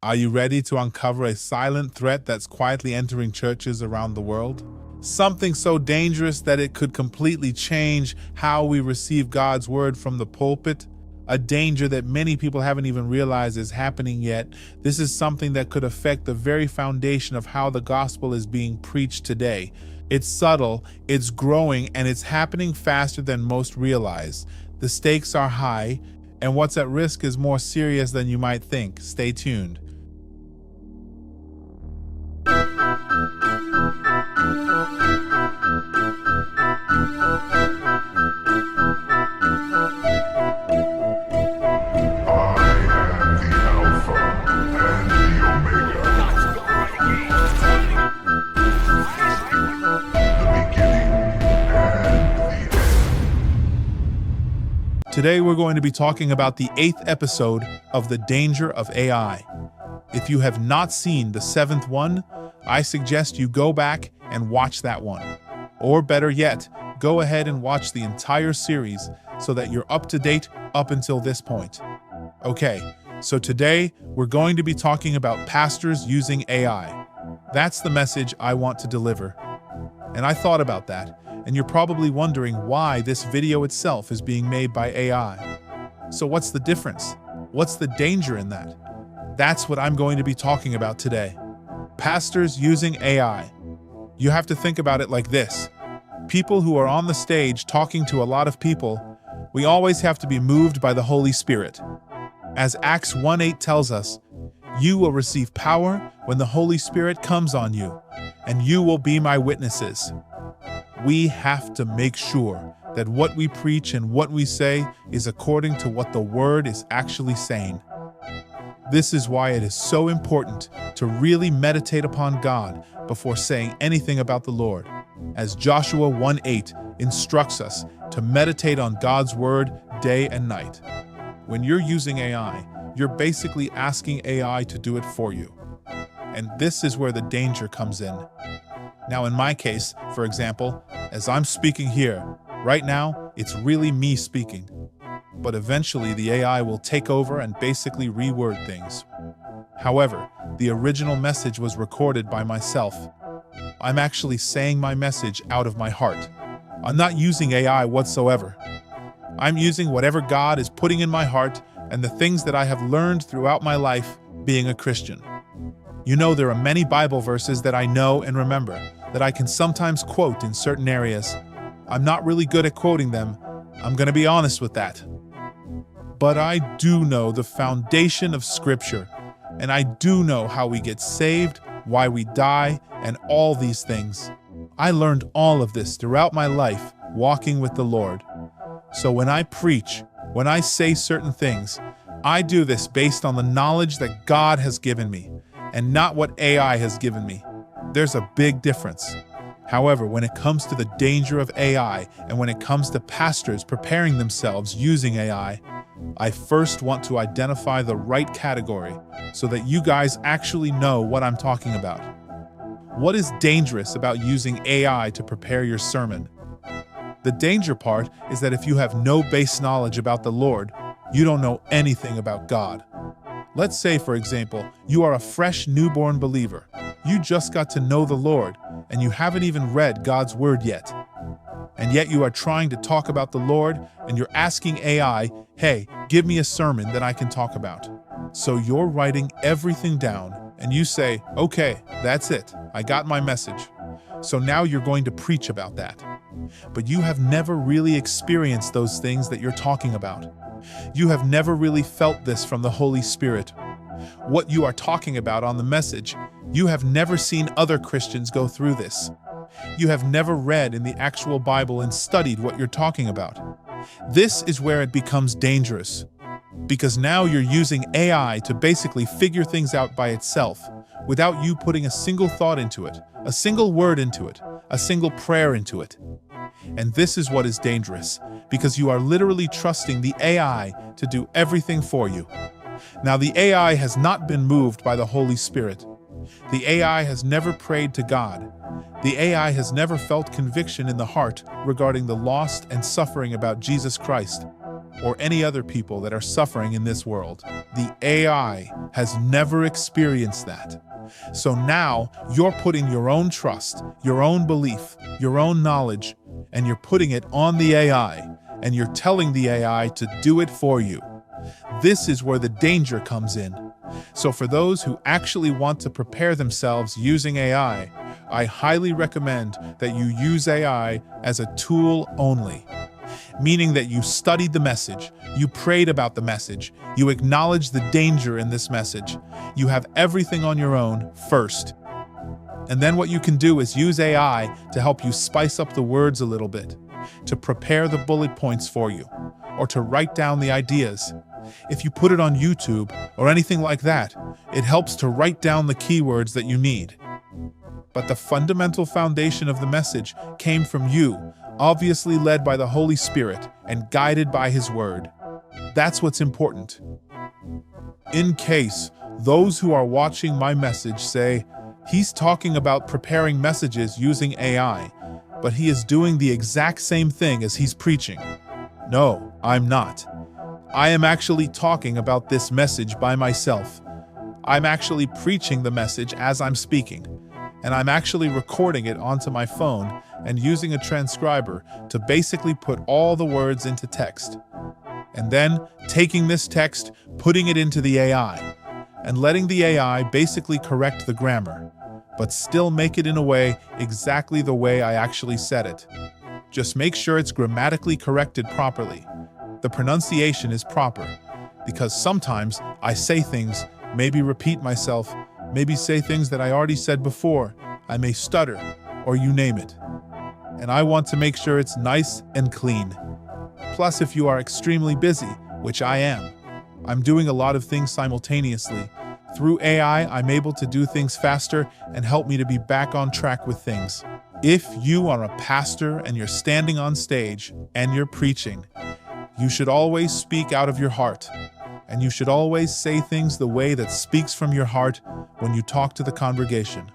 Are you ready to uncover a silent threat that's quietly entering churches around the world? Something so dangerous that it could completely change how we receive God's word from the pulpit? A danger that many people haven't even realized is happening yet. This is something that could affect the very foundation of how the gospel is being preached today. It's subtle, it's growing, and it's happening faster than most realize. The stakes are high, and what's at risk is more serious than you might think. Stay tuned. Today we're going to be talking about the 8th episode of The Danger of AI. If you have not seen the 7th one, I suggest you go back and watch that one. Or better yet, go ahead and watch the entire series so that you're up to date up until this point. Okay, so today we're going to be talking about pastors using AI. That's the message I want to deliver. And I thought about that. And you're probably wondering why this video itself is being made by AI. So what's the difference? What's the danger in that? That's what I'm going to be talking about today. Pastors using AI. You have to think about it like this. People who are on the stage talking to a lot of people, we always have to be moved by the Holy Spirit. As Acts 1:8 tells us, you will receive power when the Holy Spirit comes on you, and you will be my witnesses. We have to make sure that what we preach and what we say is according to what the Word is actually saying. This is why it is so important to really meditate upon God before saying anything about the Lord, as Joshua 1:8 instructs us to meditate on God's Word day and night. When you're using AI, you're basically asking AI to do it for you. And this is where the danger comes in. Now, in my case, for example, as I'm speaking here, right now, it's really me speaking. But eventually, the AI will take over and basically reword things. However, the original message was recorded by myself. I'm actually saying my message out of my heart. I'm not using AI whatsoever. I'm using whatever God is putting in my heart and the things that I have learned throughout my life being a Christian. You know, there are many Bible verses that I know and remember, that I can sometimes quote in certain areas. I'm not really good at quoting them, I'm going to be honest with that. But I do know the foundation of Scripture, and I do know how we get saved, why we die, and all these things. I learned all of this throughout my life, walking with the Lord. So when I preach, when I say certain things, I do this based on the knowledge that God has given me, and not what AI has given me. There's a big difference. However, when it comes to the danger of AI, and when it comes to pastors preparing themselves using AI, I first want to identify the right category so that you guys actually know what I'm talking about. What is dangerous about using AI to prepare your sermon? The danger part is that if you have no base knowledge about the Lord, you don't know anything about God. Let's say, for example, you are a fresh newborn believer. You just got to know the Lord, and you haven't even read God's Word yet. And yet you are trying to talk about the Lord, and you're asking AI, hey, give me a sermon that I can talk about. So you're writing everything down, and you say, okay, that's it. I got my message. So now you're going to preach about that. But you have never really experienced those things that you're talking about. You have never really felt this from the Holy Spirit. What you are talking about on the message, you have never seen other Christians go through this. You have never read in the actual Bible and studied what you're talking about. This is where it becomes dangerous, because now you're using AI to basically figure things out by itself, without you putting a single thought into it, a single word into it, a single prayer into it. And this is what is dangerous, because you are literally trusting the AI to do everything for you. Now, the AI has not been moved by the Holy Spirit. The AI has never prayed to God. The AI has never felt conviction in the heart regarding the lost and suffering about Jesus Christ. or any other people that are suffering in this world. The AI has never experienced that. So now you're putting your own trust, your own belief, your own knowledge, and you're putting it on the AI, and you're telling the AI to do it for you. This is where the danger comes in. So for those who actually want to prepare themselves using AI, I highly recommend that you use AI as a tool only. Meaning that you studied the message, you prayed about the message, you acknowledge the danger in this message. You have everything on your own first. And then what you can do is use AI to help you spice up the words a little bit, to prepare the bullet points for you, or to write down the ideas. If you put it on YouTube or anything like that, it helps to write down the keywords that you need. But the fundamental foundation of the message came from you, obviously led by the Holy Spirit and guided by His Word. That's what's important. In case those who are watching my message say, he's talking about preparing messages using AI, but he is doing the exact same thing as he's preaching. No, I'm not. I am actually talking about this message by myself. I'm actually preaching the message as I'm speaking, and I'm actually recording it onto my phone and using a transcriber to basically put all the words into text. And then taking this text, putting it into the AI, and letting the AI basically correct the grammar, but still make it in a way exactly the way I actually said it. Just make sure it's grammatically corrected properly. The pronunciation is proper, because sometimes I say things, maybe repeat myself, maybe say things that I already said before, I may stutter, or you name it. And I want to make sure it's nice and clean. Plus, if you are extremely busy, which I am, I'm doing a lot of things simultaneously. Through AI, I'm able to do things faster and help me to be back on track with things. If you are a pastor and you're standing on stage and you're preaching, you should always speak out of your heart, and you should always say things the way that speaks from your heart when you talk to the congregation.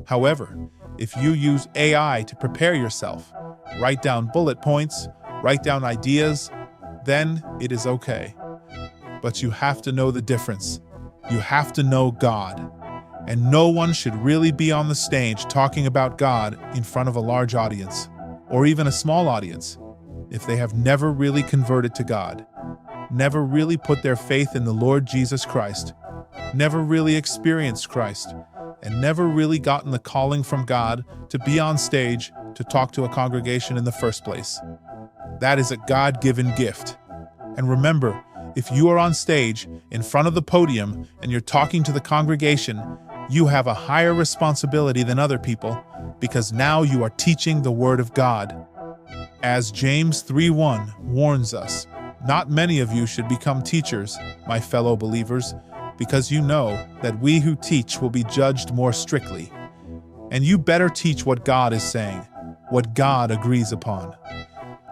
However, if you use AI to prepare yourself, write down bullet points, write down ideas, then it is okay. But you have to know the difference. You have to know God. And no one should really be on the stage talking about God in front of a large audience, or even a small audience, if they have never really converted to God, never really put their faith in the Lord Jesus Christ, never really experienced Christ, and never really gotten the calling from God to be on stage to talk to a congregation in the first place. That is a God-given gift. And remember, if you are on stage in front of the podium and you're talking to the congregation, you have a higher responsibility than other people because now you are teaching the Word of God. As James 3:1 warns us, not many of you should become teachers, my fellow believers, because you know that we who teach will be judged more strictly. And you better teach what God is saying, what God agrees upon.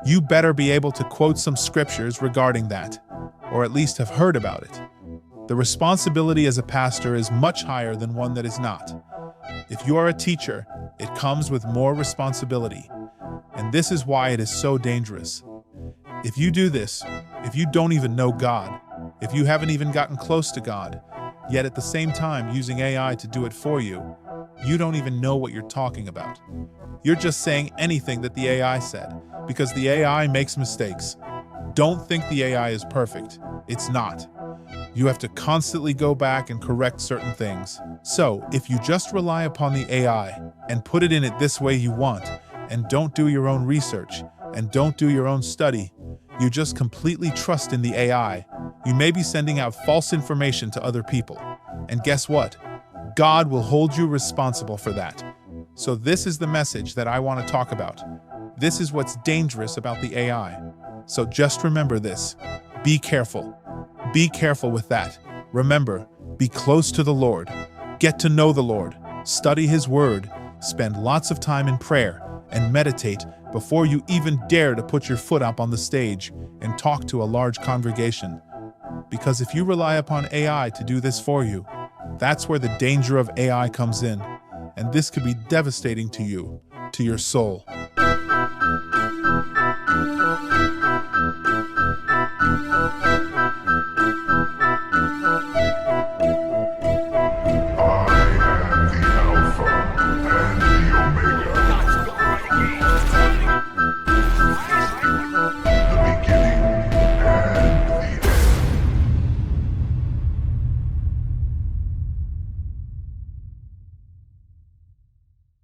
You better be able to quote some scriptures regarding that, or at least have heard about it. The responsibility as a pastor is much higher than one that is not. If you are a teacher, it comes with more responsibility. And this is why it is so dangerous. If you do this, if you don't even know God, if you haven't even gotten close to God, yet at the same time using AI to do it for you, you don't even know what you're talking about. You're just saying anything that the AI said, because the AI makes mistakes. Don't think the AI is perfect. It's not. You have to constantly go back and correct certain things. So, if you just rely upon the AI and put it in it this way you want, and don't do your own research, and don't do your own study, you just completely trust in the AI, you may be sending out false information to other people. And guess what? God will hold you responsible for that. So this is the message that I want to talk about. This is what's dangerous about the AI. So just remember this. Be careful. Be careful with that. Remember, be close to the Lord. Get to know the Lord. Study His Word. Spend lots of time in prayer and meditate before you even dare to put your foot up on the stage and talk to a large congregation. Because if you rely upon AI to do this for you, that's where the danger of AI comes in. And this could be devastating to you, to your soul.